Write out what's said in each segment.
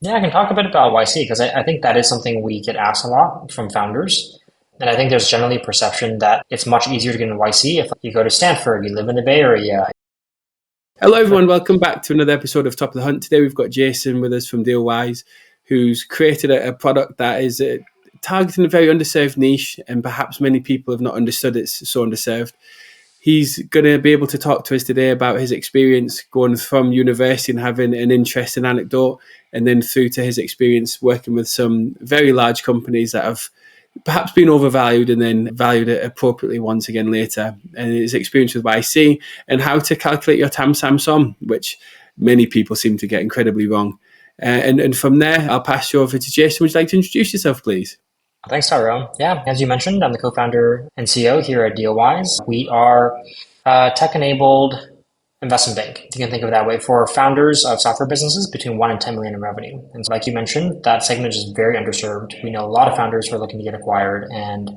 Yeah, I can talk a bit about YC because I think that is something we get asked a lot from founders. And I think there's generally a perception that it's much easier to get into YC if you go to Stanford, you live in the Bay Area. Hello, But everyone. Welcome back to another episode of Top of the Hunt. Today, we've got Jason with us from DealWise, who's created a product that is targeting a very underserved niche, and perhaps many people have not understood it's so underserved. He's going to be able to talk to us today about his experience going from university and having an interesting anecdote, and then through to his experience working with some very large companies that have perhaps been overvalued and then valued it appropriately once again later, and his experience with YC and how to calculate your TAM SAM SOM, which many people seem to get incredibly wrong. And from there, I'll pass you over to Jason. Would you like to introduce yourself, please? thanks, Tyrone. Yeah, as you mentioned, I'm the co-founder and CEO here at DealWise. We are a tech-enabled investment bank. You can think of it that way for founders of software businesses between 1 and 10 million in revenue. And so like you mentioned, that segment is very underserved. We know a lot of founders who are looking to get acquired, and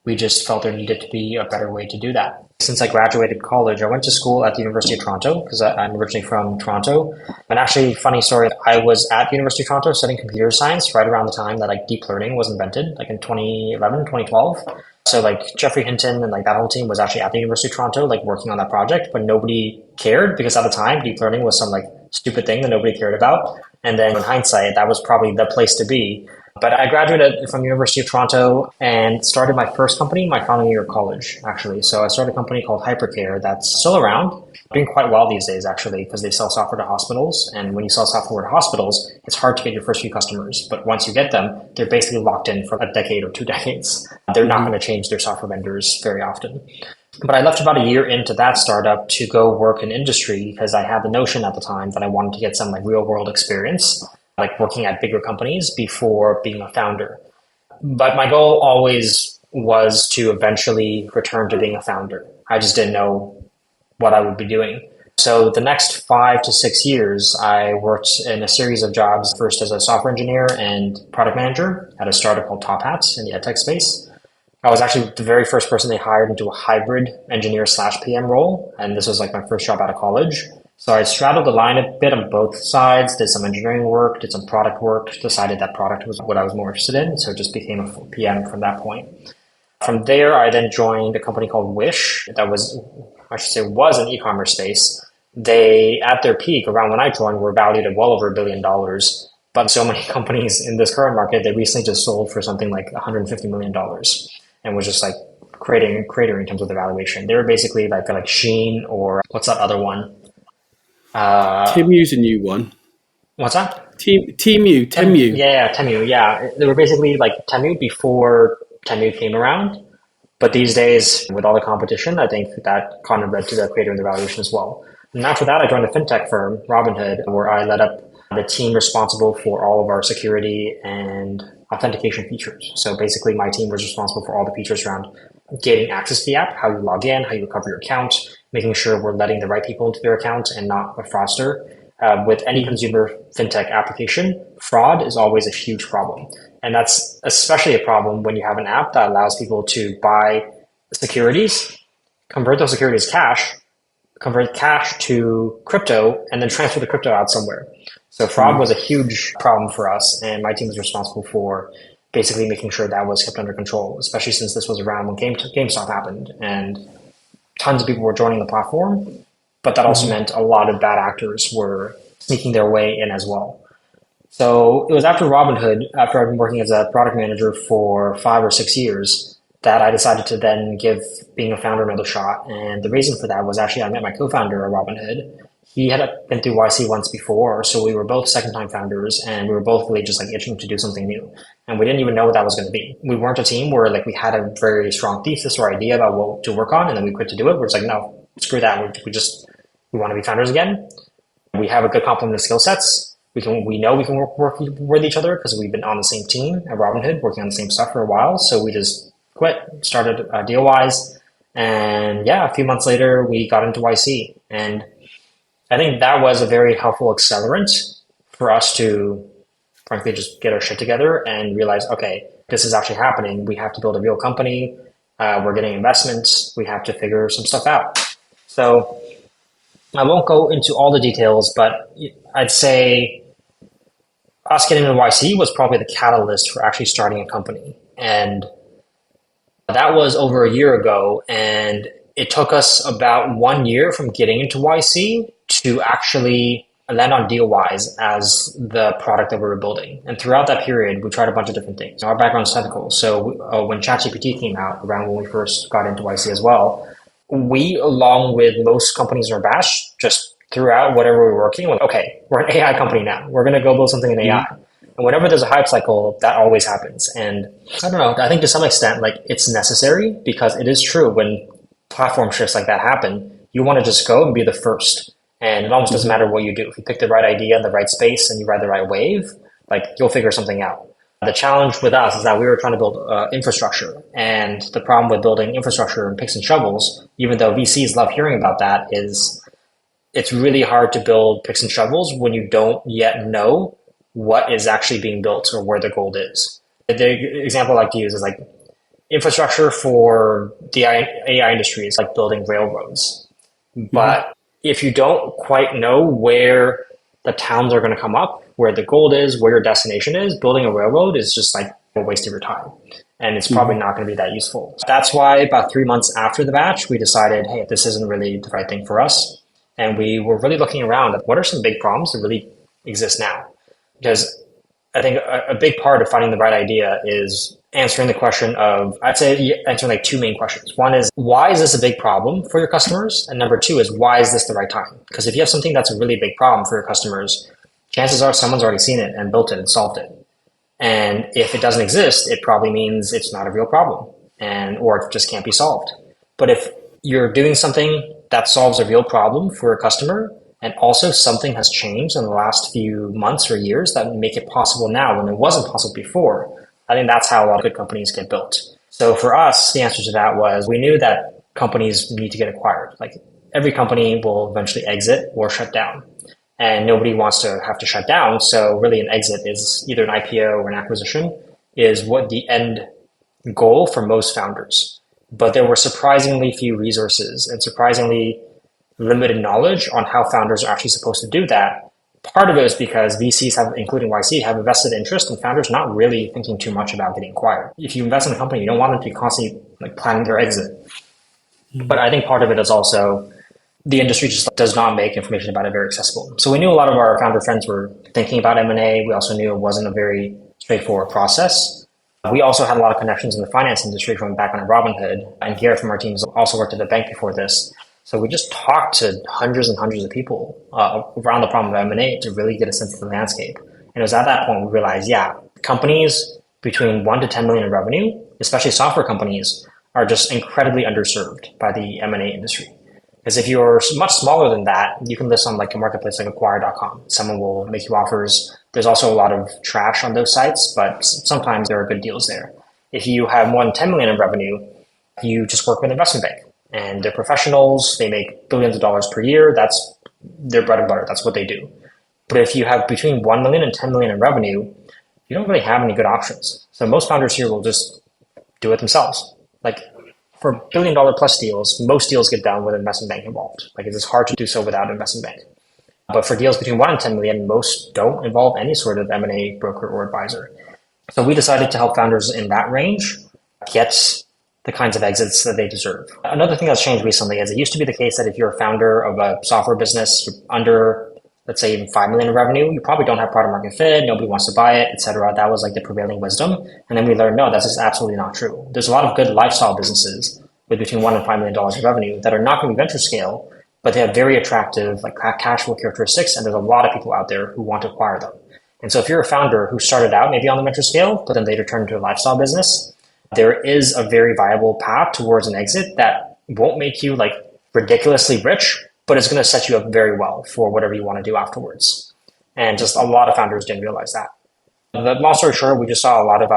we just felt there needed to be a better way to do that. Since I graduated college, I went to school at the University of Toronto because I'm originally from Toronto. And actually, funny story, I was at the University of Toronto studying computer science right around the time that like deep learning was invented, like in 2011, 2012. So like Jeffrey Hinton and like that whole team was actually at the University of Toronto, like working on that project, but nobody cared because at the time deep learning was some like stupid thing that nobody cared about. And then in hindsight, that was probably the place to be. But I graduated from University of Toronto and started my first company my final year of college, actually. So I started a company called Hypercare that's still around, doing quite well these days, actually, because they sell software to hospitals. And when you sell software to hospitals, it's hard to get your first few customers. But once you get them, they're basically locked in for a decade or 2 decades. They're not going to change their software vendors very often. But I left about a year into that startup to go work in industry because I had the notion at the time that I wanted to get some like real world experience, like working at bigger companies before being a founder. But my goal always was to eventually return to being a founder. I just didn't know what I would be doing. So the next 5 to 6 years, I worked in a series of jobs, first as a software engineer and product manager at a startup called Top Hats in the edtech space. I was actually the very first person they hired into a hybrid engineer slash PM role. And this was like my first job out of college. So I straddled the line a bit on both sides, did some engineering work, did some product work, decided that product was what I was more interested in. So it just became a PM from that point. From there, I then joined a company called Wish that was, I should say, was an e-commerce space. They, at their peak, around when I joined, were valued at well over $1 billion. But so many companies in this current market, they recently just sold for something like $150 million and was just like cratering in terms of the valuation. They were basically like Shein or what's that other one? Timu's a new one. What's that? Temu. Yeah, Temu. Yeah, they were basically like Temu before Temu came around. But these days, with all the competition, I think that kind of led to the cratering the valuation as well. And after that, I joined a fintech firm, Robinhood, where I led up the team responsible for all of our security and authentication features. So basically, my team was responsible for all the features around getting access to the app, how you log in, how you recover your account, making sure we're letting the right people into their account and not a fraudster. With any consumer fintech application, fraud is always a huge problem. And that's especially a problem when you have an app that allows people to buy securities, convert those securities cash, convert cash to crypto, and then transfer the crypto out somewhere. So fraud was a huge problem for us, and my team was responsible for basically making sure that was kept under control, especially since this was around when GameStop happened, and tons of people were joining the platform, but that also meant a lot of bad actors were sneaking their way in as well. So it was after Robinhood, after I've been working as a product manager for 5 or 6 years, that I decided to then give being a founder another shot. And the reason for that was actually I met my co-founder at Robinhood. He had been through YC once before, so we were both second-time founders, and we were both really just like itching to do something new. And we didn't even know what that was going to be. We weren't a team where like we had a very strong thesis or idea about what to work on, and then we quit to do it. We're just like, no, screw that. We want to be founders again. We have a good complement of skill sets. We know we can work with each other because we've been on the same team at Robinhood, working on the same stuff for a while. So we just quit, started DealWise, and yeah, a few months later we got into YC, and I think that was a very helpful accelerant for us to, frankly, just get our shit together and realize, okay, this is actually happening. We have to build a real company. We're getting investments. We have to figure some stuff out. So I won't go into all the details, but I'd say us getting into YC was probably the catalyst for actually starting a company. And that was over a year ago. And it took us about 1 year from getting into YC to actually land on DealWise as the product that we were building. And throughout that period, we tried a bunch of different things. Our background is technical. So when ChatGPT came out, around when we first got into YC as well, we, along with most companies in our batch, just threw out whatever we were working with. Okay, we're an AI company now. We're going to go build something in AI. And whenever there's a hype cycle, that always happens. And I don't know, I think to some extent, like, it's necessary, because it is true when platform shifts like that happen, you want to just go and be the first. And it almost doesn't matter what you do. If you pick the right idea in the right space and you ride the right wave, like, you'll figure something out. The challenge with us is that we were trying to build infrastructure. And the problem with building infrastructure and picks and shovels, even though VCs love hearing about that, is it's really hard to build picks and shovels when you don't yet know what is actually being built or where the gold is. The example I like to use is like infrastructure for the AI industry is like building railroads. But if you don't quite know where the towns are going to come up, where the gold is, where your destination is, building a railroad is just like a waste of your time. And it's probably not going to be that useful. That's why about 3 months after the batch, we decided, hey, this isn't really the right thing for us. And we were really looking around at what are some big problems that really exist now. Because I think a big part of finding the right idea is answering the question of, I'd say answering like two main questions. One is, why is this a big problem for your customers? And number two is, why is this the right time? Because if you have something that's a really big problem for your customers, chances are someone's already seen it and built it and solved it. And if it doesn't exist, it probably means it's not a real problem, or it just can't be solved. But if you're doing something that solves a real problem for a customer, and also something has changed in the last few months or years that make it possible now when it wasn't possible before, I think that's how a lot of good companies get built. So for us, the answer to that was, we knew that companies need to get acquired. Like, every company will eventually exit or shut down. And nobody wants to have to shut down. So really an exit is either an IPO or an acquisition is what the end goal for most founders. But there were surprisingly few resources and surprisingly limited knowledge on how founders are actually supposed to do that. Part of it is because VCs have, including YC, have a vested interest in founders not really thinking too much about getting acquired. If you invest in a company, you don't want them to be constantly like planning their exit. But I think part of it is also the industry just does not make information about it very accessible. So we knew a lot of our founder friends were thinking about M&A. We also knew it wasn't a very straightforward process. We also had a lot of connections in the finance industry from back on Robinhood. And Garrett from our team also worked at a bank before this. So we just talked to hundreds and hundreds of people around the problem of M&A to really get a sense of the landscape. And it was at that point we realized, companies between 1 to 10 million in revenue, especially software companies, are just incredibly underserved by the M&A industry. Because if you're much smaller than that, you can list on like a marketplace like acquire.com. Someone will make you offers. There's also a lot of trash on those sites, but sometimes there are good deals there. If you have more than 10 million in revenue, you just work with an investment bank. And they're professionals. They make billions of dollars per year. That's their bread and butter. That's what they do. But if you have between 1 million and 10 million in revenue, you don't really have any good options. So most founders here will just do it themselves. Like, for $1 billion plus deals, most deals get done with an investment bank involved. Like, it's just hard to do so without an investment bank. But for deals between 1 and 10 million, most don't involve any sort of M&A broker or advisor. So we decided to help founders in that range get the kinds of exits that they deserve. Another thing that's changed recently is it used to be the case that if you're a founder of a software business, you're under, let's say, even 5 million in revenue, you probably don't have product market fit, nobody wants to buy it, etc. That was like the prevailing wisdom. And then we learned, no, that's just absolutely not true. There's a lot of good lifestyle businesses with between $1 and $5 million in revenue that are not going to be venture scale, but they have very attractive like cash flow characteristics, and there's a lot of people out there who want to acquire them. And so if you're a founder who started out maybe on the venture scale, but then later turned into a lifestyle business, there is a very viable path towards an exit that won't make you like ridiculously rich, but it's going to set you up very well for whatever you want to do afterwards. And just a lot of founders didn't realize that. The long story short, we just saw a lot of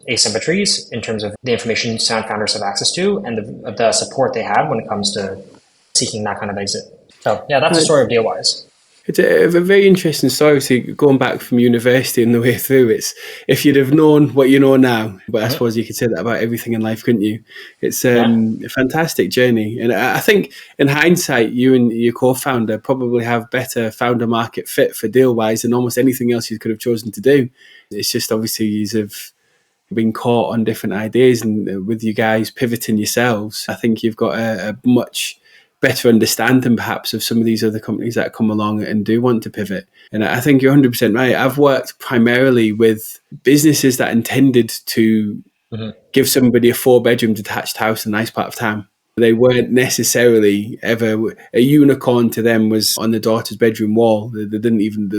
asymmetries in terms of the information sound founders have access to and the support they have when it comes to seeking that kind of exit. So yeah, that's the story of DealWise. It's a very interesting story. So going back from university and the way through, it's if you'd have known what you know now, but I Hmm. suppose you could say that about everything in life, couldn't you? It's Yeah. a fantastic journey, and I think in hindsight, you and your co-founder probably have better founder market fit for DealWise than almost anything else you could have chosen to do. It's just obviously you have been caught on different ideas, and with you guys pivoting yourselves, I think you've got a much better understanding perhaps of some of these other companies that come along and do want to pivot. And I think you're 100% right. I've worked primarily with businesses that intended to Hmm. give somebody a 4-bedroom detached house in a nice part of town. They weren't necessarily ever a unicorn. To them was on the daughter's bedroom wall. They wouldn't even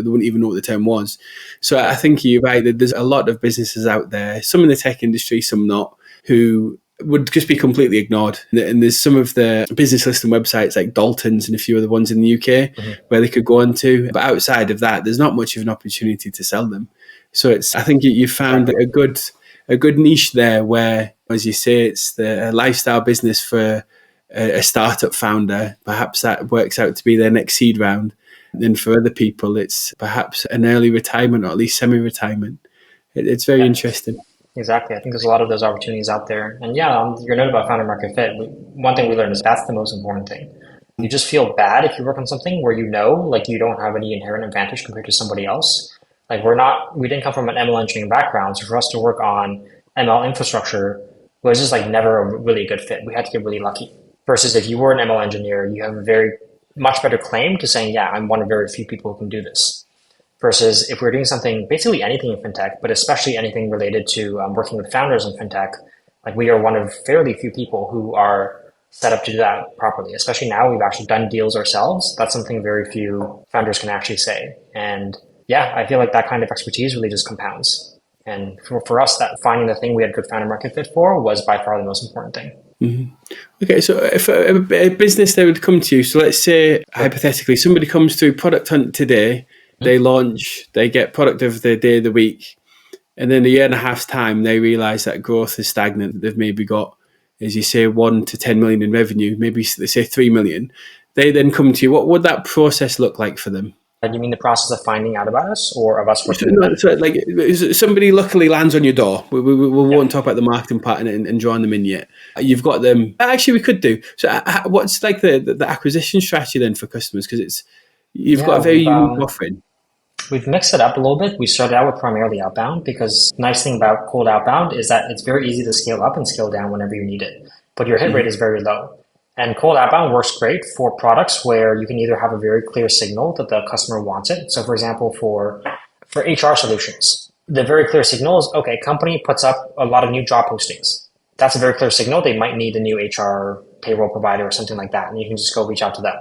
know what the term was. So I think you're right that there's a lot of businesses out there, some in the tech industry, some not, who would just be completely ignored. And there's some of the business listing websites like Dalton's and a few other ones in the UK Hmm. where they could go onto. But outside of that, there's not much of an opportunity to sell them. So I think you found Exactly. a good niche there where, as you say, it's the lifestyle business for a startup founder. Perhaps that works out to be their next seed round. Then for other people, it's perhaps an early retirement or at least semi-retirement. It's very Yeah. interesting. Exactly. I think there's a lot of those opportunities out there. And yeah, your note about founder market fit, one thing we learned is that's the most important thing. You just feel bad if you work on something where you know, like you don't have any inherent advantage compared to somebody else. Like we didn't come from an ML engineering background. So for us to work on ML infrastructure was just like never a really good fit. We had to get really lucky. Versus if you were an ML engineer, you have a very much better claim to saying, yeah, I'm one of very few people who can do this. Versus if we're doing something, basically anything in fintech, but especially anything related to working with founders in fintech, like we are one of fairly few people who are set up to do that properly. Especially now, we've actually done deals ourselves. That's something very few founders can actually say. And yeah, I feel like that kind of expertise really just compounds. And for us, that finding the thing we had good founder market fit for was by far the most important thing. Okay, so if a business they would come to you, so let's say Sure. hypothetically somebody comes through Product Hunt today, they launch, they get product of the day of the week, and then a year and a half's time they realise that growth is stagnant. They've maybe got, as you say, 1 to 10 million in revenue, maybe they say 3 million. They then come to you. What would that process look like for them? Do you mean the process of finding out about us or of us So, working with no, them? so like somebody luckily lands on your door. We Yeah. won't talk about the marketing part and drawing them in yet. You've got them. Actually, we could do. So, what's like the acquisition strategy then for customers? Because you've got Yeah, a very unique offering. we've mixed it up a little bit. We started out with primarily outbound because the nice thing about cold outbound is that it's very easy to scale up and scale down whenever you need it, but your hit rate is very low. And cold outbound works great for products where you can either have a very clear signal that the customer wants it. So, for example, for HR solutions, the very clear signal is okay. Company puts up a lot of new job postings. That's a very clear signal. They might need a new HR payroll provider or something like that, and you can just go reach out to them.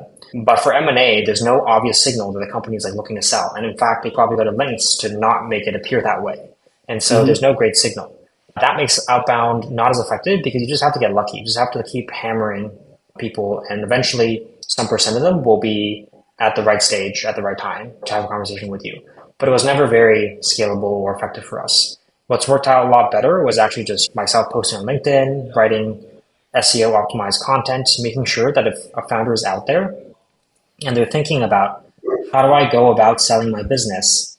But for M&A, there's no obvious signal that the company is like looking to sell. And in fact, they probably go to lengths to not make it appear that way. And so there's no great signal. That makes outbound not as effective because you just have to get lucky. You just have to keep hammering people, and eventually some percent of them will be at the right stage at the right time to have a conversation with you. But it was never very scalable or effective for us. What's worked out a lot better was actually just myself posting on LinkedIn, writing SEO optimized content, making sure that if a founder is out there and they're thinking about how do I go about selling my business,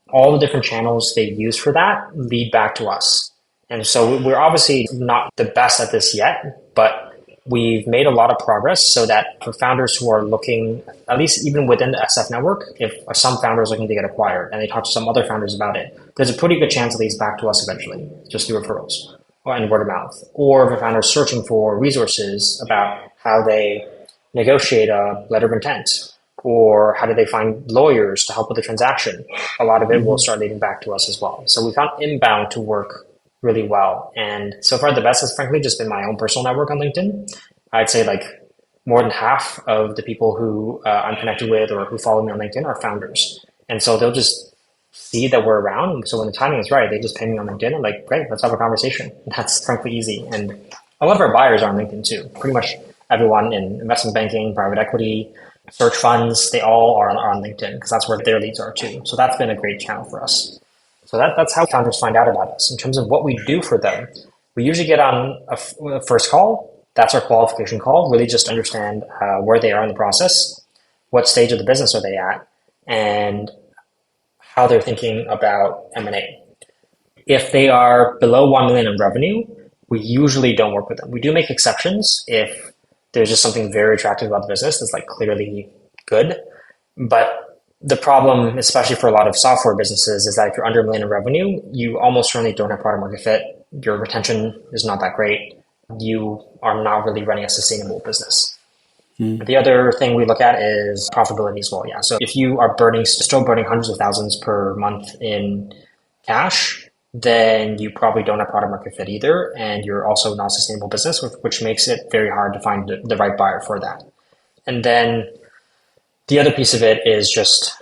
all the different channels they use for that lead back to us. And so we're obviously not the best at this yet, but we've made a lot of progress so that for founders who are looking, at least even within the SF network, if some founders looking to get acquired and they talk to some other founders about it, there's a pretty good chance it leads back to us eventually, just through referrals and word of mouth. Or if a founder is searching for resources about how they negotiate a letter of intent or how do they find lawyers to help with the transaction, a lot of it will start leading back to us as well. So we found inbound to work really well. And so far, the best has frankly just been my own personal network on LinkedIn. I'd say like more than half of the people who I'm connected with or who follow me on LinkedIn are founders. And so they'll just see that we're around. So when the timing is right, they just ping me on LinkedIn and like, great, let's have a conversation. That's frankly easy. And a lot of our buyers are on LinkedIn too. Pretty much everyone in investment banking, private equity, search funds, they all are on LinkedIn because that's where their leads are too. So that's been a great channel for us. So that's how founders find out about us. In terms of what we do for them, we usually get on a first call. That's our qualification call, really just to understand where they are in the process, what stage of the business are they at, and how they're thinking about M&A. If they are below 1 million in revenue, we usually don't work with them. We do make exceptions if there's just something very attractive about the business that's like clearly good. But the problem, especially for a lot of software businesses, is that if you're under 1 million in revenue, you almost certainly don't have product market fit. Your retention is not that great. You are not really running a sustainable business. The other thing we look at is profitability as well. Yeah. So if you are still burning hundreds of thousands per month in cash, then you probably don't have product market fit either. And you're also not a sustainable business, which makes it very hard to find the right buyer for that. And then the other piece of it is just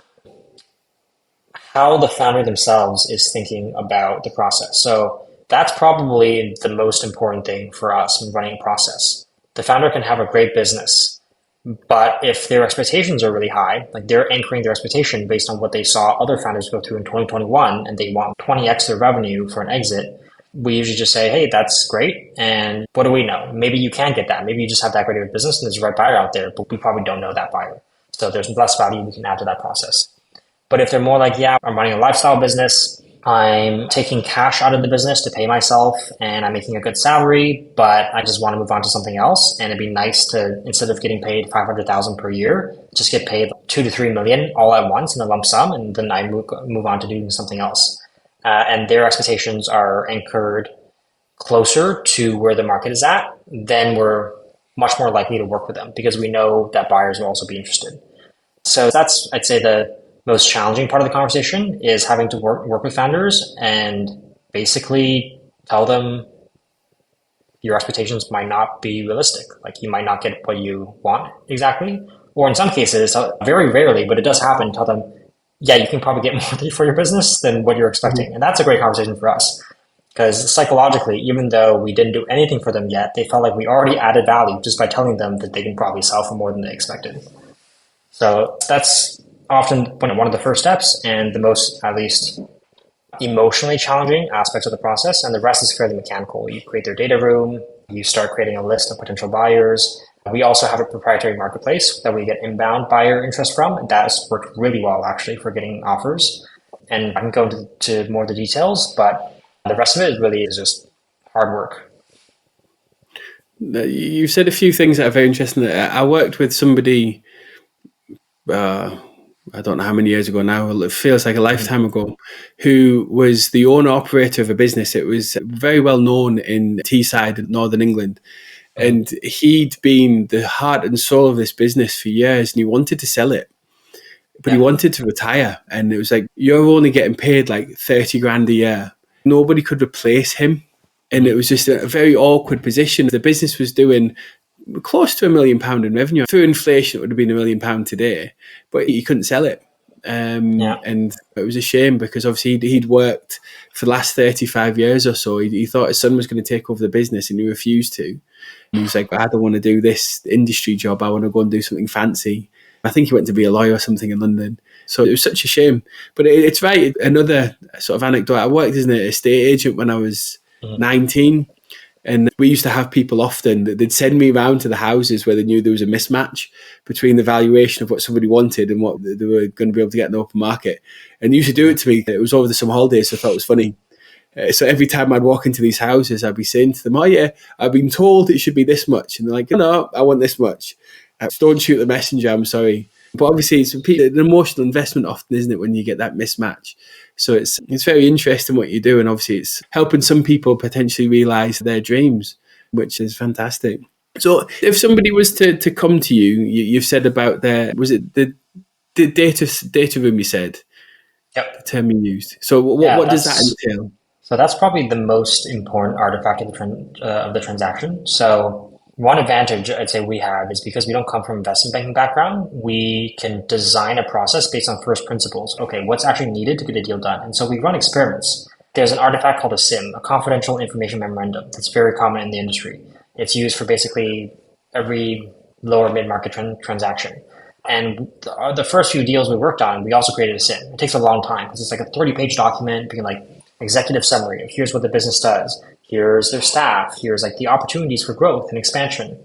how the founder themselves is thinking about the process. So that's probably the most important thing for us in running a process. The founder can have a great business, but if their expectations are really high, like they're anchoring their expectation based on what they saw other founders go through in 2021, and they want 20x their revenue for an exit, we usually just say, hey, that's great. And what do we know? Maybe you can get that. Maybe you just have that great of a business and there's a right buyer out there, but we probably don't know that buyer. So there's less value we can add to that process. But if they're more like, yeah, I'm running a lifestyle business, I'm taking cash out of the business to pay myself, and I'm making a good salary, but I just want to move on to something else. And it'd be nice to, instead of getting paid 500,000 per year, just get paid 2 to 3 million all at once in a lump sum, and then I move on to doing something else. And their expectations are anchored closer to where the market is at, then we're much more likely to work with them because we know that buyers will also be interested. So that's, I'd say, the most challenging part of the conversation is having to work with founders and basically tell them your expectations might not be realistic. Like you might not get what you want exactly. Or in some cases, very rarely, but it does happen, tell them, yeah, you can probably get more for your business than what you're expecting. And that's a great conversation for us. Because psychologically, even though we didn't do anything for them yet, they felt like we already added value just by telling them that they can probably sell for more than they expected. So that's often one of the first steps and the most, at least, emotionally challenging aspects of the process. And the rest is fairly mechanical. You create their data room, you start creating a list of potential buyers. We also have a proprietary marketplace that we get inbound buyer interest from. That has worked really well, actually, for getting offers. And I can go into more of the details, but the rest of it really is just hard work. You said a few things that are very interesting. I worked with somebody, I don't know how many years ago now, it feels like a lifetime ago, who was the owner operator of a business. It was very well known in Teesside, Northern England. And he'd been the heart and soul of this business for years, and he wanted to sell it. But he wanted to retire. And it was like, you're only getting paid like 30 grand a year. Nobody could replace him. And it was just a very awkward position. The business was doing close to £1 million in revenue. Through inflation, it would have been £1 million today, but he couldn't sell it. And it was a shame because obviously he'd worked for the last 35 years or so. He thought his son was going to take over the business and he refused to. And he was like, I don't want to do this industry job. I want to go and do something fancy. I think he went to be a lawyer or something in London. So it was such a shame. But it's right. Another sort of anecdote. I worked as an estate agent when I was 19. And we used to have people often that they'd send me around to the houses where they knew there was a mismatch between the valuation of what somebody wanted and what they were going to be able to get in the open market. And they used to do it to me. It was over the summer holidays, so I thought it was funny. So every time I'd walk into these houses, I'd be saying to them, oh yeah, I've been told it should be this much. And they're like, no, I want this much. Don't shoot the messenger, I'm sorry. But obviously it's an emotional investment often, isn't it, when you get that mismatch? So it's very interesting what you do. And obviously it's helping some people potentially realise their dreams, which is fantastic. So if somebody was to come to you, you've said about was it the data room you said? Yep. The term you used. So what does that entail? So that's probably the most important artifact of the transaction. So one advantage I'd say we have is because we don't come from investment banking background, we can design a process based on first principles. Okay, what's actually needed to get a deal done? And so we run experiments. There's an artifact called a CIM, a confidential information memorandum. That's very common in the industry. It's used for basically every lower mid-market transaction. And the first few deals we worked on, we also created a CIM. It takes a long time because it's like a 30-page document, being like executive summary of here's what the business does. Here's their staff. Here's like the opportunities for growth and expansion.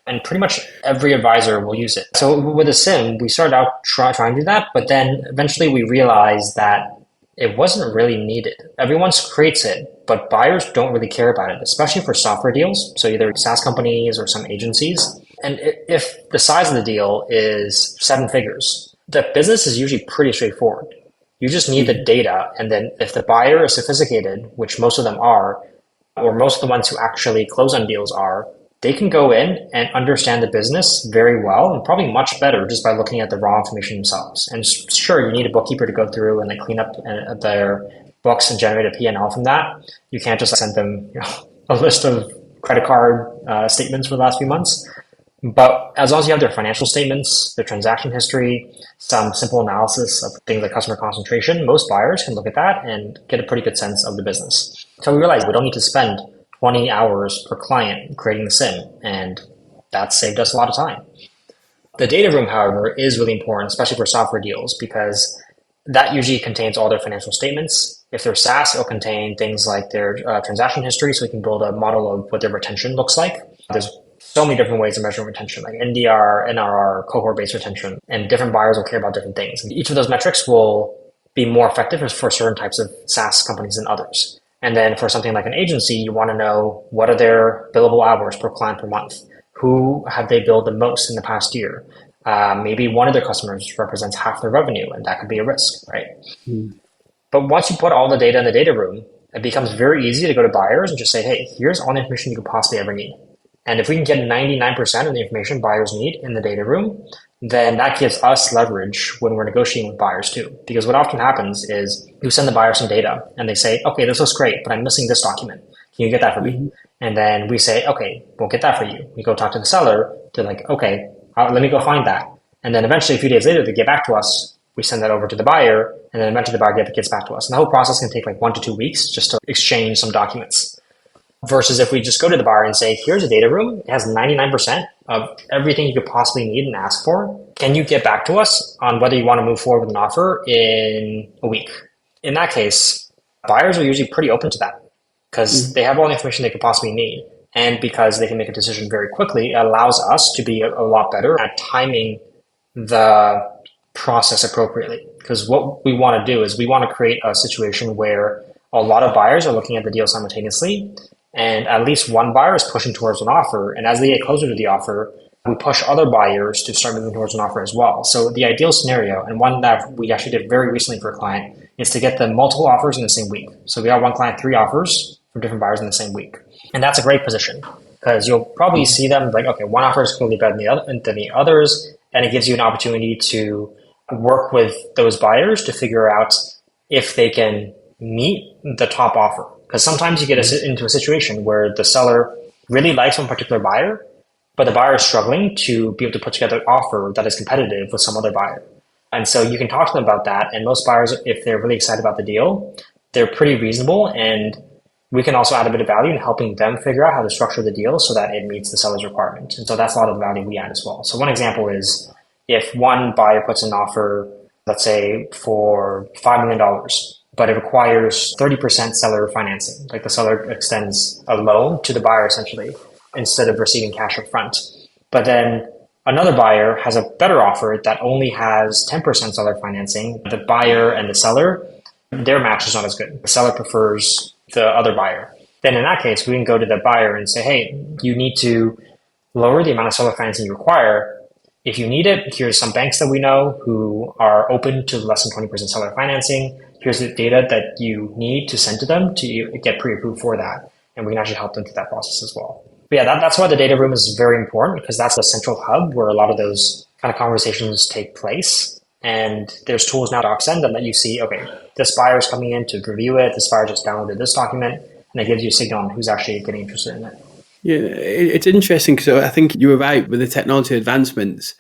And pretty much every advisor will use it. So with a sim, we started out trying to do that, but then eventually we realized that it wasn't really needed. Everyone creates it, but buyers don't really care about it, especially for software deals. So either SaaS companies or some agencies. And if the size of the deal is 7 figures, the business is usually pretty straightforward. You just need the data. And then if the buyer is sophisticated, which most of them are, or most of the ones who actually close on deals are, they can go in and understand the business very well and probably much better just by looking at the raw information themselves. And sure, you need a bookkeeper to go through and clean up their books and generate a P&L from that. You can't just send them a list of credit card statements for the last few months. But as long as you have their financial statements, their transaction history, some simple analysis of things like customer concentration, most buyers can look at that and get a pretty good sense of the business. So we realized we don't need to spend 20 hours per client creating the sim, and that saved us a lot of time. The data room, however, is really important, especially for software deals, because that usually contains all their financial statements. If they're SaaS, it'll contain things like their transaction history, so we can build a model of what their retention looks like. There's so many different ways of measuring retention, like NDR, NRR, cohort-based retention, and different buyers will care about different things. And each of those metrics will be more effective for certain types of SaaS companies than others. And then for something like an agency, you want to know what are their billable hours per client per month? Who have they billed the most in the past year? Maybe one of their customers represents half their revenue, and that could be a risk, right? But once you put all the data in the data room, it becomes very easy to go to buyers and just say, hey, here's all the information you could possibly ever need. And if we can get 99% of the information buyers need in the data room, then that gives us leverage when we're negotiating with buyers too. Because what often happens is you send the buyer some data and they say, okay, this looks great, but I'm missing this document. Can you get that for me? And then we say, okay, we'll get that for you. We go talk to the seller. They're like, okay, let me go find that. And then eventually a few days later, they get back to us. We send that over to the buyer, and then eventually the buyer gets back to us. And the whole process can take 1 to 2 weeks just to exchange some documents. Versus if we just go to the buyer and say, here's a data room, it has 99% of everything you could possibly need and ask for. Can you get back to us on whether you want to move forward with an offer in a week? In that case, buyers are usually pretty open to that because they have all the information they could possibly need. And because they can make a decision very quickly, it allows us to be a lot better at timing the process appropriately. Because what we want to do is we want to create a situation where a lot of buyers are looking at the deal simultaneously, and at least one buyer is pushing towards an offer. And as they get closer to the offer, we push other buyers to start moving towards an offer as well. So the ideal scenario, and one that we actually did very recently for a client, is to get them multiple offers in the same week. So we have one client, 3 offers from different buyers in the same week. And that's a great position because you'll probably see them like, okay, one offer is clearly better than the others. And it gives you an opportunity to work with those buyers to figure out if they can meet the top offer. Because sometimes you get into a situation where the seller really likes one particular buyer, but the buyer is struggling to be able to put together an offer that is competitive with some other buyer. And so you can talk to them about that. And most buyers, if they're really excited about the deal, they're pretty reasonable. And we can also add a bit of value in helping them figure out how to structure the deal so that it meets the seller's requirement. And so that's a lot of the value we add as well. So one example is if one buyer puts an offer, let's say for $5 million, but it requires 30% seller financing. Like the seller extends a loan to the buyer essentially, instead of receiving cash up front. But then another buyer has a better offer that only has 10% seller financing. The buyer and the seller, their match is not as good. The seller prefers the other buyer. Then in that case, we can go to the buyer and say, hey, you need to lower the amount of seller financing you require. If you need it, here's some banks that we know who are open to less than 20% seller financing. Here's the data that you need to send to them to get pre-approved for that. And we can actually help them through that process as well. But yeah, that's why the data room is very important, because that's the central hub where a lot of those kind of conversations take place. And there's tools now to Docsend that let you see, okay, this buyer is coming in to review it. This buyer just downloaded this document, and it gives you a signal on who's actually getting interested in it. Yeah, it's interesting because I think you were right with the technology advancements,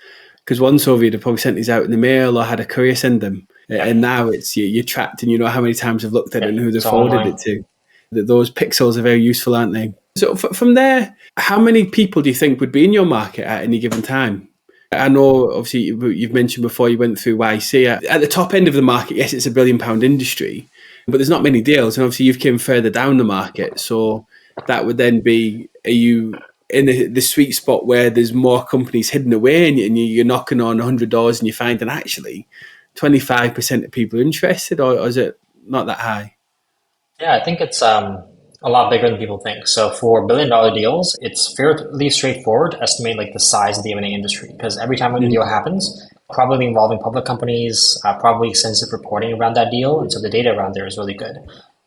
because once over you'd have probably sent these out in the mail or had a courier send them. And now it's you're tracked and you know how many times they've looked at it and who they've forwarded it to. Those pixels are very useful, aren't they? So from there, how many people do you think would be in your market at any given time? I know, obviously, you've mentioned before you went through YC. At the top end of the market, yes, it's a £1 billion industry, but there's not many deals. And obviously, you've came further down the market. So that would then be, are you in the sweet spot where there's more companies hidden away, and you're knocking on $100 and you're finding actually 25% of people are interested, or is it not that high? Yeah, I think it's a lot bigger than people think. So for billion-dollar deals, it's fairly straightforward to estimate like the size of the M&A industry because every time a Mm. deal happens, probably involving public companies, probably extensive reporting around that deal, and so the data around there is really good.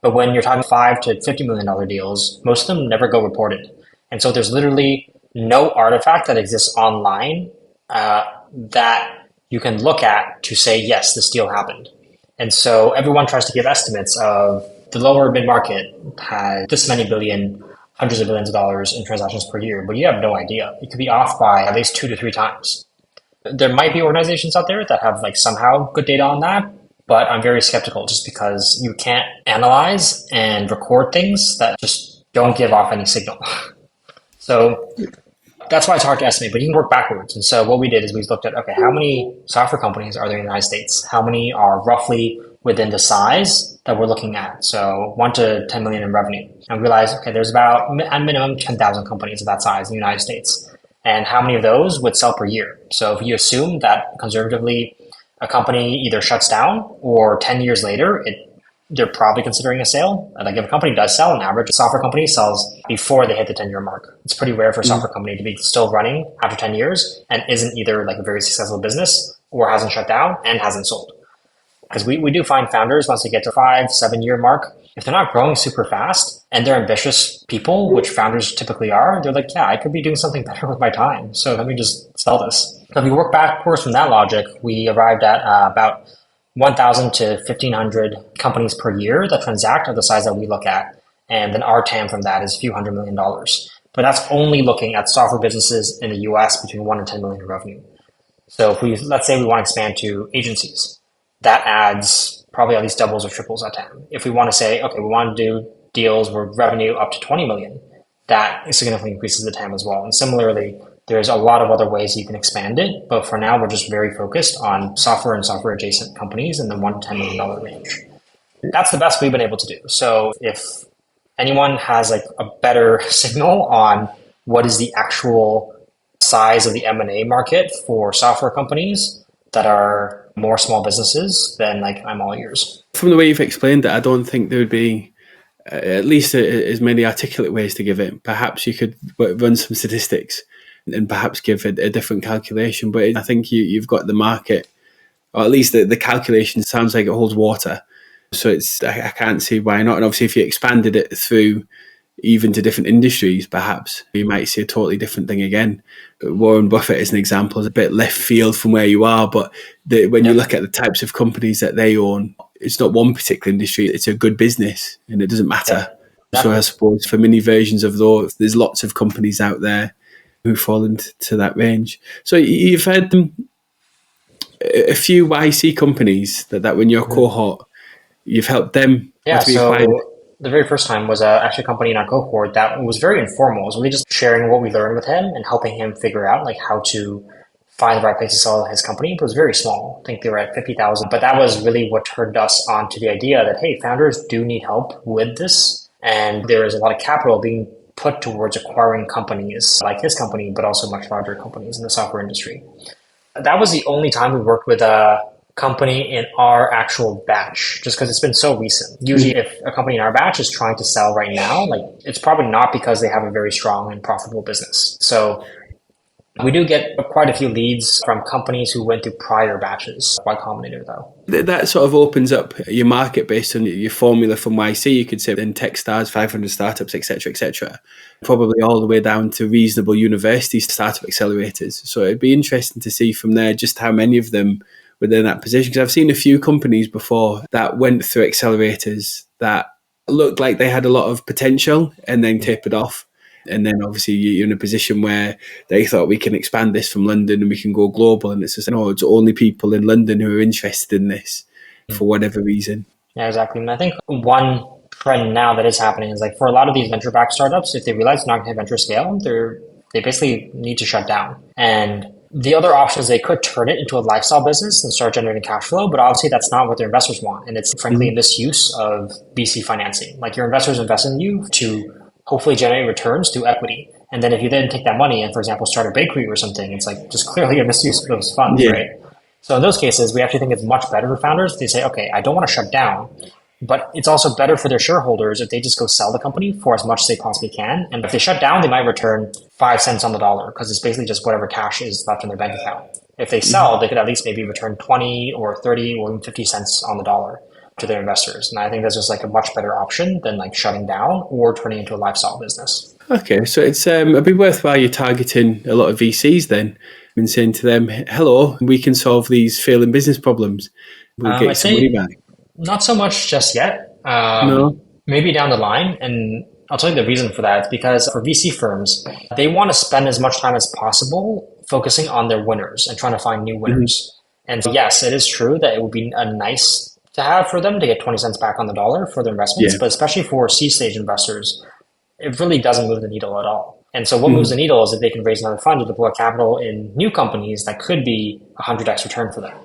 But when you're talking $5 to $50 million deals, most of them never go reported, and so there's literally no artifact that exists online that you can look at to say yes, this deal happened. And so everyone tries to give estimates of the lower mid market has this many billion, hundreds of billions of dollars in transactions per year, but you have no idea. It could be off by at least 2 to 3 times. There might be organizations out there that have like somehow good data on that, but I'm very skeptical just because you can't analyze and record things that just don't give off any signal. So that's why it's hard to estimate, but you can work backwards. And so what we did is we looked at, okay, how many software companies are there in the United States? How many are roughly within the size that we're looking at? So 1 to 10 million in revenue. And we realized, okay, there's about at minimum 10,000 companies of that size in the United States. And how many of those would sell per year? So if you assume that conservatively a company either shuts down or 10 years later, they're probably considering a sale. Like if a company does sell, an average software company sells before they hit the 10-year mark. It's pretty rare for a software company to be still running after 10 years and isn't either like a very successful business or hasn't shut down and hasn't sold. Because we do find founders, once they get to 5, 7 year mark, if they're not growing super fast and they're ambitious people, which founders typically are, they're like, yeah, I could be doing something better with my time. So let me just sell this. So if we work backwards from that logic, we arrived at about 1,000 to 1,500 companies per year that transact of the size that we look at. And then our TAM from that is a few $100 million. But that's only looking at software businesses in the US between 1 and 10 million in revenue. So if let's say we want to expand to agencies, that adds probably at least doubles or triples that TAM. If we want to say, okay, we want to do deals with revenue up to 20 million, that significantly increases the TAM as well. And similarly, there's a lot of other ways you can expand it, but for now, we're just very focused on software and software adjacent companies in the $1 to $10 million range. That's the best we've been able to do. So if anyone has like a better signal on what is the actual size of the M&A market for software companies that are more small businesses, then like I'm all ears. From the way you've explained it, I don't think there would be at least as many articulate ways to give it. Perhaps you could run some statistics and perhaps give a different calculation. But I think you've got the market, or at least the calculation sounds like it holds water. So I can't see why not. And obviously, if you expanded it through even to different industries, perhaps you might see a totally different thing again. Warren Buffett, as an example, is a bit left field from where you are, but when you look at the types of companies that they own, it's not one particular industry, it's a good business, and it doesn't matter. Yeah. So I suppose for mini versions of those, there's lots of companies out there who fall into that range. So you've had a few YC companies that were in your cohort, you've helped them. Yeah, so the very first time was actually a company in our cohort that was very informal. It was really just sharing what we learned with him and helping him figure out like how to find the right place to sell his company. It was very small. I think they were at 50,000, but that was really what turned us on to the idea that, hey, founders do need help with this. And there is a lot of capital being put towards acquiring companies like his company, but also much larger companies in the software industry. That was the only time we worked with a company in our actual batch, just because it's been so recent. Usually if a company in our batch is trying to sell right now, like it's probably not because they have a very strong and profitable business. So we do get quite a few leads from companies who went through prior batches. Y Combinator, though. That sort of opens up your market based on your formula from YC. You could say in Techstars, 500 startups, etc., probably all the way down to reasonable university startup accelerators. So it'd be interesting to see from there just how many of them within that position, because I've seen a few companies before that went through accelerators that looked like they had a lot of potential and then tapered off. And then obviously you're in a position where they thought we can expand this from London and we can go global. And it's just, no, it's only people in London who are interested in this for whatever reason. Yeah, exactly. And I think one trend now that is happening is like for a lot of these venture-backed startups, if they realize they're not going to have venture scale, they basically need to shut down. And the other option is they could turn it into a lifestyle business and start generating cash flow, but obviously that's not what their investors want. And it's frankly a misuse of VC financing. Like your investors invest in you to hopefully generate returns through equity. And then if you then take that money and, for example, start a bakery or something, it's like just clearly a misuse of those funds, Yeah. right? So in those cases, we actually think it's much better for founders. They say, okay, I don't want to shut down, but it's also better for their shareholders if they just go sell the company for as much as they possibly can. And if they shut down, they might return 5 cents on the dollar because it's basically just whatever cash is left in their bank account. If they sell, they could at least maybe return 20 or 30 or even 50 cents on the dollar to their investors. And I think that's just like a much better option than like shutting down or turning into a lifestyle business. Okay, so it's a bit worthwhile you're targeting a lot of VCs then and saying to them, hello, we can solve these failing business problems. We'll get you I'd some money say back. not so much just yet. No? Maybe down the line. And I'll tell you the reason for that. It's because for VC firms, they want to spend as much time as possible focusing on their winners and trying to find new winners. And so, yes, it is true that it would be a nice to have for them to get 20 cents back on the dollar for their investments. Yeah. But especially for C-stage investors, it really doesn't move the needle at all. And so what moves the needle is if they can raise another fund to deploy capital in new companies that could be a 100x return for them.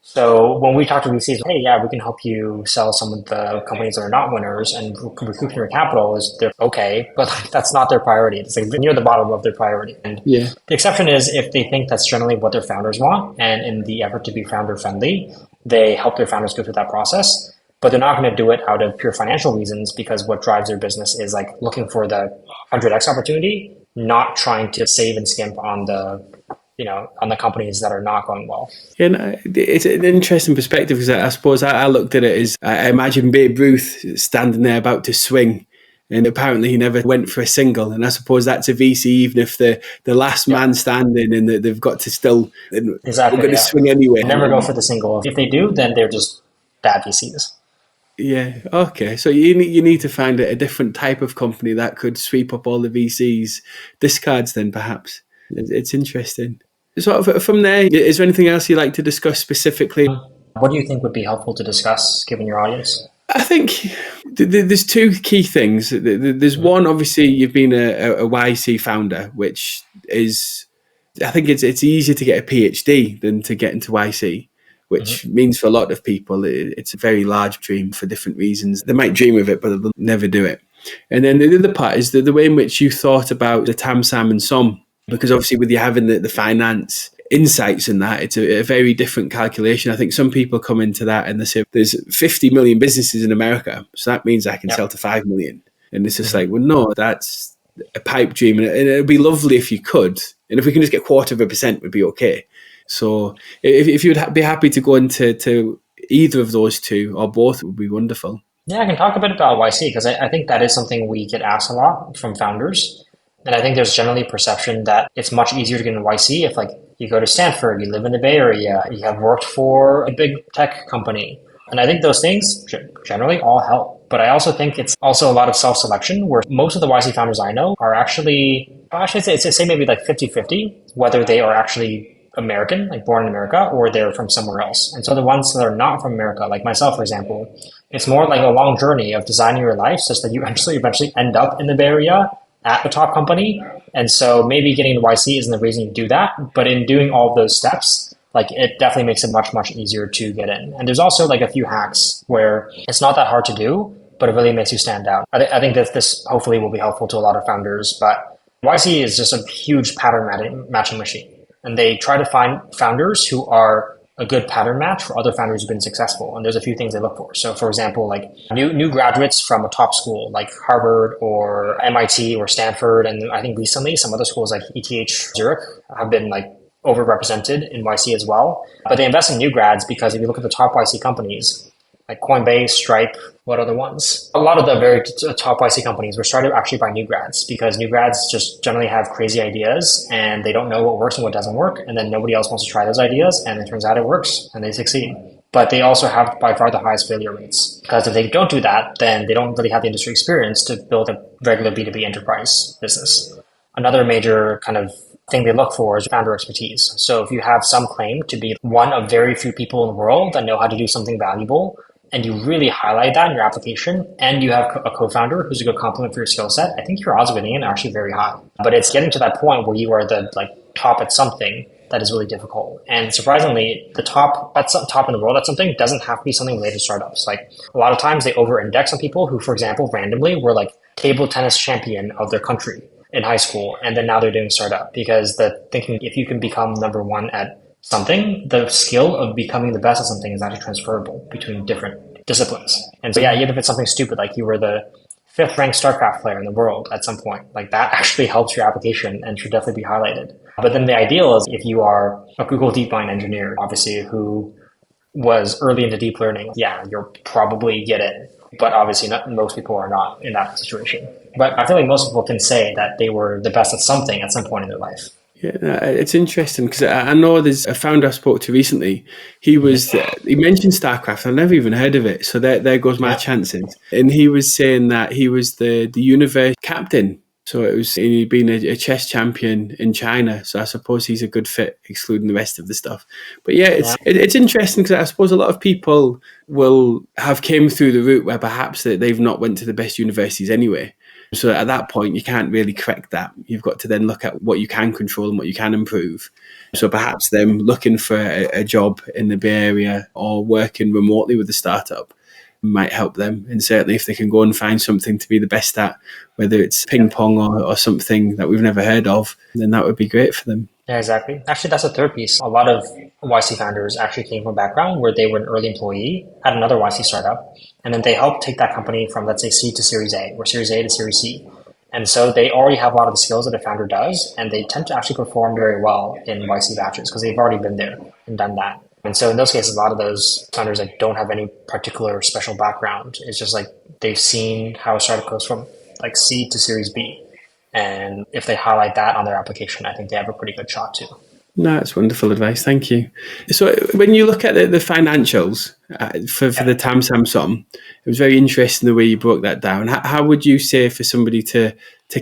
So when we talk to VCs, hey, yeah, we can help you sell some of the companies that are not winners and recoup your capital, is they're okay, but that's not their priority. It's like near the bottom of their priority. And Yeah. the exception is if they think that's generally what their founders want, and in the effort to be founder friendly, they help their founders go through that process. But they're not going to do it out of pure financial reasons, because what drives their business is like looking for the 100x opportunity, not trying to save and skimp on the on the companies that are not going well. Yeah, no, it's an interesting perspective because I suppose I looked at it as I imagine Babe Ruth standing there about to swing, and apparently he never went for a single. And I suppose that's a VC, even if the last man standing and they've got to still, Exactly, we're going to swing anyway. Never go for the single. If they do, then they're just bad VCs. Yeah, okay. So you need to find a different type of company that could sweep up all the VCs discards then, perhaps. It's interesting. So from there, is there anything else you'd like to discuss specifically? What do you think would be helpful to discuss, given your audience? I think there's two key things. There's one, obviously, you've been a YC founder, which is, I think it's easier to get a PhD than to get into YC, which means for a lot of people, it's a very large dream for different reasons. They might dream of it, but they'll never do it. And then the other part is the way in which you thought about the TAM, SAM and SOM, because obviously with you having the finance insights in that, it's a very different calculation. I think some people come into that and they say there's 50 million businesses in America, so that means I can sell to 5 million. And it's just like, well, no, that's a pipe dream. And it'd be lovely if you could. And if we can just get 0.25%, would be okay. So if you'd be happy to go into either of those two or both, it would be wonderful. Yeah, I can talk a bit about YC because I think that is something we get asked a lot from founders. And I think there's generally perception that it's much easier to get into YC if like you go to Stanford, you live in the Bay Area, you have worked for a big tech company. And I think those things generally all help. But I also think it's also a lot of self-selection where most of the YC founders I know are actually say maybe like 50-50, whether they are actually American, like born in America, or they're from somewhere else. And so the ones that are not from America, like myself, for example, it's more like a long journey of designing your life such that you eventually end up in the Bay Area at the top company. And so maybe getting into YC isn't the reason you do that, but in doing all of those steps, like it definitely makes it much, much easier to get in. And there's also like a few hacks where it's not that hard to do, but it really makes you stand out. I think that this hopefully will be helpful to a lot of founders, but YC is just a huge pattern matching machine. And they try to find founders who are a good pattern match for other founders who've been successful. And there's a few things they look for. So for example, like new graduates from a top school like Harvard or MIT or Stanford. And I think recently some other schools like ETH Zurich have been like overrepresented in YC as well. But they invest in new grads because if you look at the top YC companies, like Coinbase, Stripe, what other ones? A lot of the very top YC companies were started actually by new grads because new grads just generally have crazy ideas and they don't know what works and what doesn't work. And then nobody else wants to try those ideas. And it turns out it works and they succeed. But they also have by far the highest failure rates because if they don't do that, then they don't really have the industry experience to build a regular B2B enterprise business. Another major kind of thing they look for is founder expertise. So if you have some claim to be one of very few people in the world that know how to do something valuable, and you really highlight that in your application, and you have a co-founder who's a good complement for your skill set, I think your odds of getting in are actually very high. But it's getting to that point where you are the top at something that is really difficult. And surprisingly, the top in the world at something doesn't have to be something related to startups. Like a lot of times they over-index on people who, for example, randomly were like table tennis champion of their country. in high school, and then now they're doing startup because the thinking if you can become number one at something, the skill of becoming the best at something is actually transferable between different disciplines. And so yeah, even if it's something stupid like you were the fifth ranked StarCraft player in the world at some point, like that actually helps your application and should definitely be highlighted. But then the ideal is if you are a Google DeepMind engineer, obviously, who was early into deep learning, yeah, you'll probably get it. But obviously, most people are not in that situation. But I feel like most people can say that they were the best at something at some point in their life. Yeah, it's interesting because I know there's a founder I spoke to recently. He mentioned StarCraft. I've never even heard of it. So there goes my chances. And he was saying that he was the universe captain. So he'd been a chess champion in China. So I suppose he's a good fit, excluding the rest of the stuff. But yeah, it's interesting because I suppose a lot of people will have came through the route where perhaps they've not went to the best universities anyway. So at that point, you can't really correct that. You've got to then look at what you can control and what you can improve. So perhaps them looking for a job in the Bay Area or working remotely with a startup might help them. And certainly if they can go and find something to be the best at, whether it's ping pong or something that we've never heard of, then that would be great for them. Yeah, exactly. Actually, that's a third piece. A lot of YC founders actually came from a background where they were an early employee at another YC startup, and then they helped take that company from, let's say, C to Series A, or Series A to Series C. And so they already have a lot of the skills that a founder does, and they tend to actually perform very well in YC batches because they've already been there and done that. And so in those cases, a lot of those founders that don't have any particular special background, it's just like they've seen how a startup goes from like C to Series B. And if they highlight that on their application, I think they have a pretty good shot too. No, that's wonderful advice. Thank you. So when you look at the financials for the TAM SAM, it was very interesting the way you broke that down. How would you say for somebody to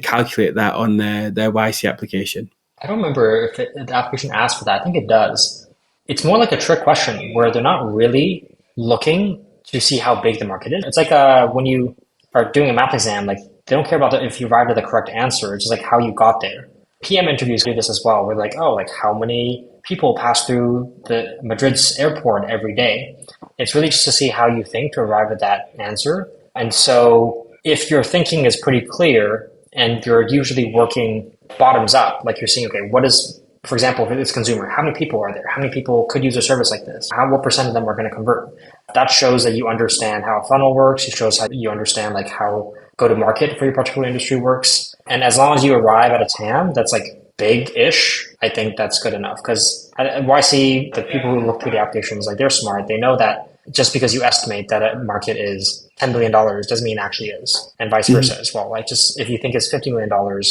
calculate that on their YC application? I don't remember if the application asks for that. I think it does. It's more like a trick question where they're not really looking to see how big the market is. It's like when you are doing a math exam, like they don't care about if you arrived at the correct answer. It's just like how you got there. PM interviews do this as well. We're like, oh, like how many people pass through the Madrid's airport every day? It's really just to see how you think to arrive at that answer. And so if your thinking is pretty clear and you're usually working bottoms up, like you're seeing, okay, what is, for example, if it's consumer, how many people are there? How many people could use a service like this? What percent of them are going to convert? That shows that you understand how a funnel works. It shows how you understand like how go-to-market for your particular industry works. And as long as you arrive at a TAM that's like big-ish, I think that's good enough. Because at YC, the people who look through the applications, like they're smart. They know that just because you estimate that a market is $10 billion doesn't mean it actually is, and vice versa as well. Like just if you think it's $50 million,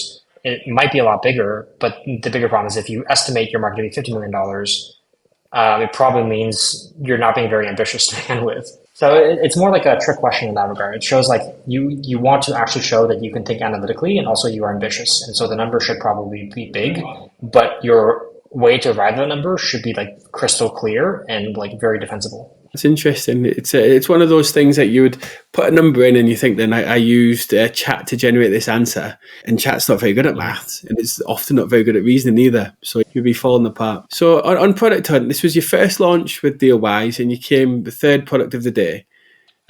it might be a lot bigger, but the bigger problem is if you estimate your market to be $50 million, it probably means you're not being very ambitious to begin with. So it's more like a trick question in that regard. It shows like you want to actually show that you can think analytically and also you are ambitious. And so the number should probably be big, but your way to arrive at the number should be like crystal clear and like very defensible. It's interesting. It's one of those things that you would put a number in and you think, then I used chat to generate this answer, and chat's not very good at maths and it's often not very good at reasoning either. So you'd be falling apart. So on Product Hunt, this was your first launch with DealWise and you came the third product of the day.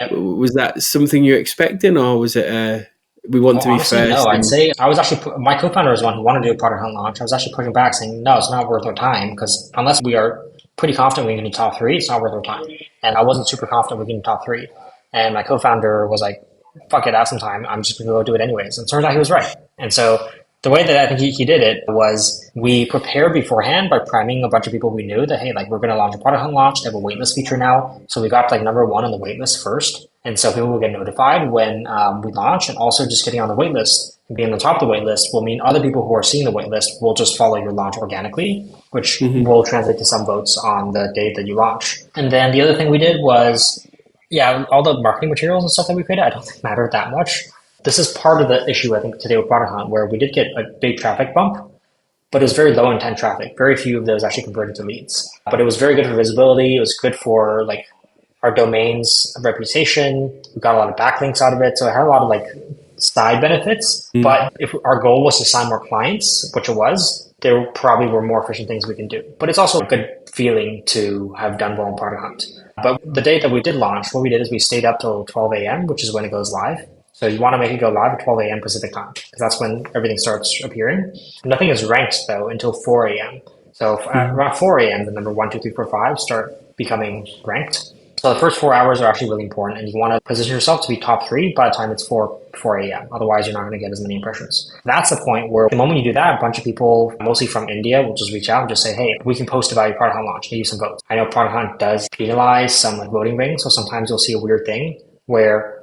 Yep. Was that something you're expecting, or was it we want to be honestly, first? No, I'd say I was actually, my co-founder was one who wanted to do a Product Hunt launch. I was actually pushing back saying, no, it's not worth our time because unless we are pretty confident we can do top three, it's not worth our time. And I wasn't super confident we can do top three. And my co-founder was like, fuck it, have some time. I'm just going to go do it anyways. And it turns out he was right. And so the way that I think he did it was we prepared beforehand by priming a bunch of people we knew that, hey, like we're going to launch a Product Hunt launch. They have a waitlist feature now. So we got like number one on the waitlist first. And so people will get notified when we launch, and also just getting on the waitlist and being on the top of the waitlist will mean other people who are seeing the waitlist will just follow your launch organically, which will translate to some votes on the day that you launch. And then the other thing we did was, all the marketing materials and stuff that we created, I don't think mattered that much. This is part of the issue, I think, today with Product Hunt, where we did get a big traffic bump, but it was very low intent traffic. Very few of those actually converted to leads. But it was very good for visibility. It was good for like our domain's reputation. We got a lot of backlinks out of it. So it had a lot of like side benefits. But if our goal was to sign more clients, which it was, there probably were more efficient things we can do. But it's also a good feeling to have done well in Product Hunt. But the day that we did launch, what we did is we stayed up till 12 a.m., which is when it goes live. So you want to make it go live at 12 a.m. Pacific time because that's when everything starts appearing. Nothing is ranked though until 4 a.m. So Mhm. around 4 a.m., the number 1, 2, 3, 4, 5 start becoming ranked. So the first 4 hours are actually really important, and you want to position yourself to be top three by the time it's 4 a.m. Otherwise, you're not going to get as many impressions. That's the point where the moment you do that, a bunch of people, mostly from India, will just reach out and just say, "Hey, we can post about your product hunt launch. Need you some votes." I know product hunt does penalize some like voting rings, so sometimes you'll see a weird thing where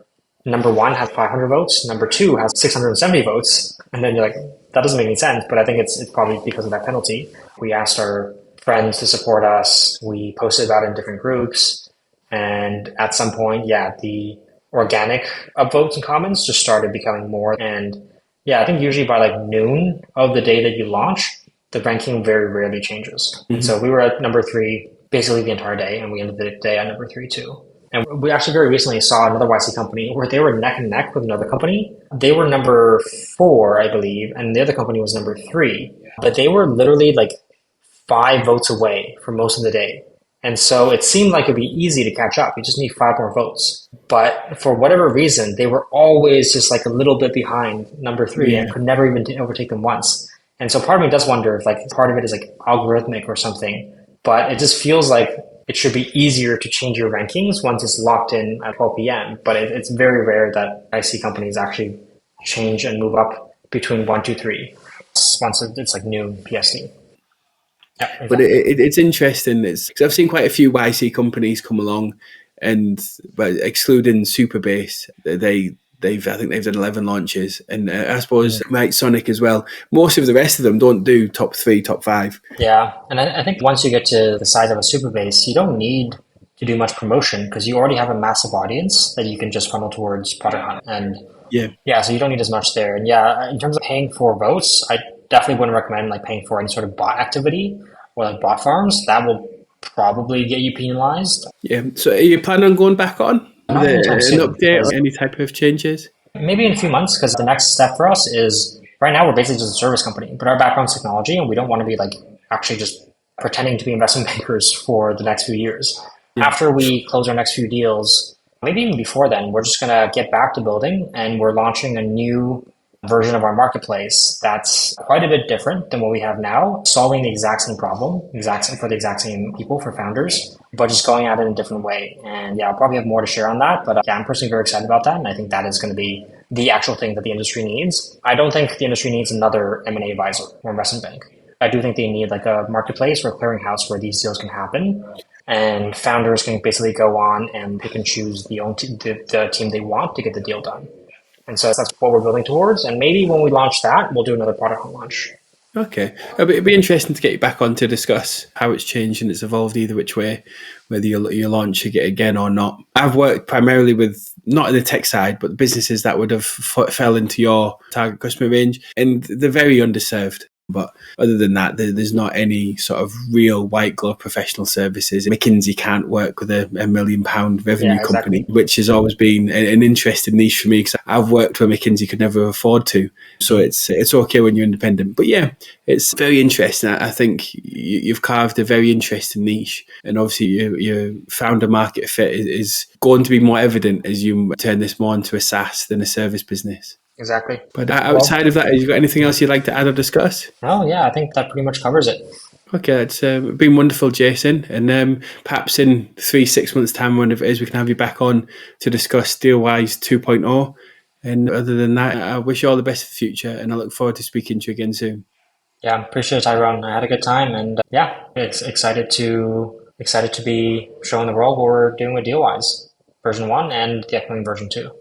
number one has 500 votes, number two has 670 votes, and then you're like, that doesn't make any sense. But I think it's probably because of that penalty. We asked our friends to support us. We posted about it in different groups. And at some point, yeah, the organic votes and comments just started becoming more. And yeah, I think usually by like noon of the day that you launch, the ranking very rarely changes. And so Mhm. we were at number three basically the entire day, and we ended the day at number three too. And we actually very recently saw another YC company where they were neck and neck with another company. They were number four, I believe, and the other company was number three. But they were literally like 5 votes away for most of the day. And so it seemed like it'd be easy to catch up. You just need 5 more votes. But for whatever reason, they were always just like a little bit behind number three and Yeah. could never even overtake them once. And so part of me does wonder if like part of it is like algorithmic or something. But it just feels like it should be easier to change your rankings once it's locked in at 12 p.m. But it's very rare that I see companies actually change and move up between 1, 2, 3 once it's like noon PST. Yeah, But exactly. it's interesting. It's because I've seen quite a few YC companies come along, and but excluding Superbase, I think they've done 11 launches, and I suppose Mike Sonic as well. Most of the rest of them don't do top three, top five. Yeah, and I think once you get to the size of a super base, you don't need to do much promotion because you already have a massive audience that you can just funnel towards product hunt. And Yeah. yeah, so you don't need as much there. And yeah, in terms of paying for votes, I definitely wouldn't recommend like paying for any sort of bot activity or like bot farms. That will probably get you penalized. Yeah. So are you planning on going back on with Not anytime an soon update because or any type of changes? maybe in a few months because the next step for us is right now we're basically just a service company, but our background's technology and we don't want to be like actually just pretending to be investment bankers for the next few years. Yeah. After we close our next few deals, maybe even before then, we're just going to get back to building and we're launching a new version of our marketplace that's quite a bit different than what we have now, solving the exact same problem, for the exact same people, for founders, but just going at it in a different way. And yeah, I'll probably have more to share on that. But yeah, I'm personally very excited about that. And I think that is going to be the actual thing that the industry needs. I don't think the industry needs another M&A advisor or investment bank. I do think they need like a marketplace or a clearinghouse where these deals can happen. And founders can basically go on and pick and choose the team they want to get the deal done. And so that's what we're building towards. And maybe when we launch that, we'll do another product launch. Okay. It'd be interesting to get you back on to discuss how it's changed and it's evolved either which way, whether you launch it again or not. I've worked primarily with, not in the tech side, but businesses that would have fell into your target customer range, and they're very underserved. But other than that, there's not any sort of real white glove professional services. McKinsey can't work with a £1 million revenue Yeah, company, exactly. which has always been an interesting niche for me because I've worked where McKinsey could never afford to. So it's okay when you're independent. But yeah, it's very interesting. I think you've carved a very interesting niche, and obviously your founder market fit is going to be more evident as you turn this more into a SaaS than a service business. Exactly. But Well, outside of that, have you got anything else you'd like to add or discuss? no, yeah, I think that pretty much covers it. Okay, it's been wonderful, Jason. And perhaps in 3, 6 months' time, whenever it is, we can have you back on to discuss DealWise 2.0. And other than that, I wish you all the best for the future, and I look forward to speaking to you again soon. Yeah, appreciate it, Tyrone. I had a good time, and yeah, it's excited to be showing the world what we're doing with DealWise version 1 and the upcoming version 2.